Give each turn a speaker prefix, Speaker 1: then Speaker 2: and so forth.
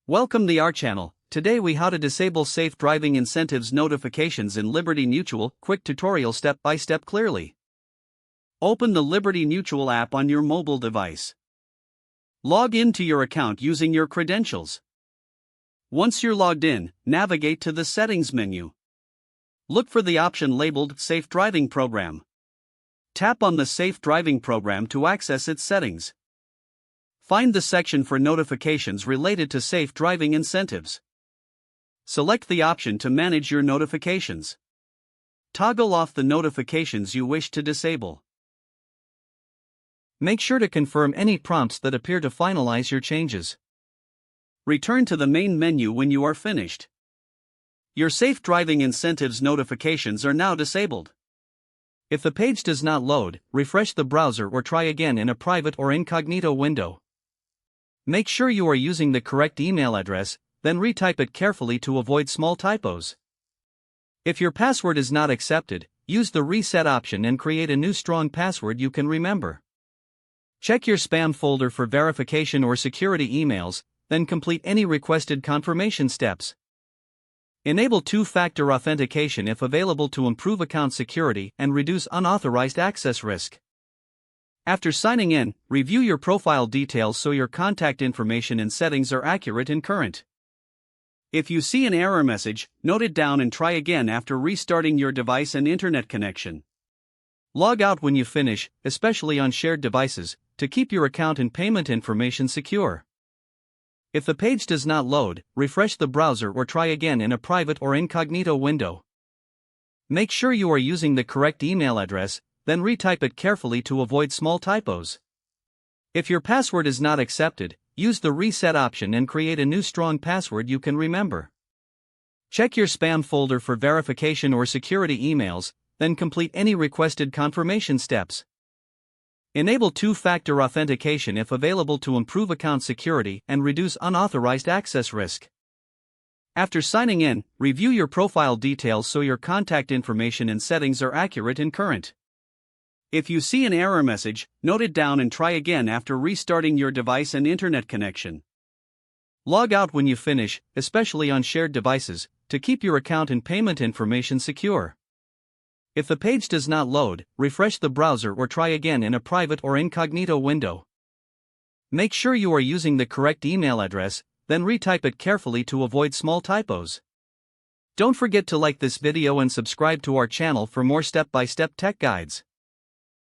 Speaker 1: Welcome to our channel. Today we how to disable safe driving incentives notifications in Liberty Mutual. Quick tutorial step by step clearly. Open the Liberty Mutual app on your mobile device. Log into your account using your credentials. Once you're logged in, navigate to the settings menu. Look for the option labeled Safe Driving Program. Tap on the Safe Driving Program to access its settings. Find the section for notifications related to safe driving incentives. Select the option to manage your notifications. Toggle off the notifications you wish to disable. Make sure to confirm any prompts that appear to finalize your changes. Return to the main menu when you are finished. Your safe driving incentives notifications are now disabled. If the page does not load, refresh the browser or try again in a private or incognito window. Make sure you are using the correct email address, then retype it carefully to avoid small typos. If your password is not accepted, use the reset option and create a new strong password you can remember. Check your spam folder for verification or security emails, then complete any requested confirmation steps. Enable two-factor authentication if available to improve account security and reduce unauthorized access risk. After signing in, review your profile details so your contact information and settings are accurate and current. If you see an error message, note it down and try again after restarting your device and internet connection. Log out when you finish, especially on shared devices, to keep your account and payment information secure. If the page does not load, refresh the browser or try again in a private or incognito window. Make sure you are using the correct email address, then retype it carefully to avoid small typos. If your password is not accepted, use the reset option and create a new strong password you can remember. Check your spam folder for verification or security emails, then complete any requested confirmation steps. Enable two-factor authentication if available to improve account security and reduce unauthorized access risk. After signing in, review your profile details so your contact information and settings are accurate and current. If you see an error message, note it down and try again after restarting your device and internet connection. Log out when you finish, especially on shared devices, to keep your account and payment information secure. If the page does not load, refresh the browser or try again in a private or incognito window. Make sure you are using the correct email address, then retype it carefully to avoid small typos. Don't forget to like this video and subscribe to our channel for more step-by-step tech guides.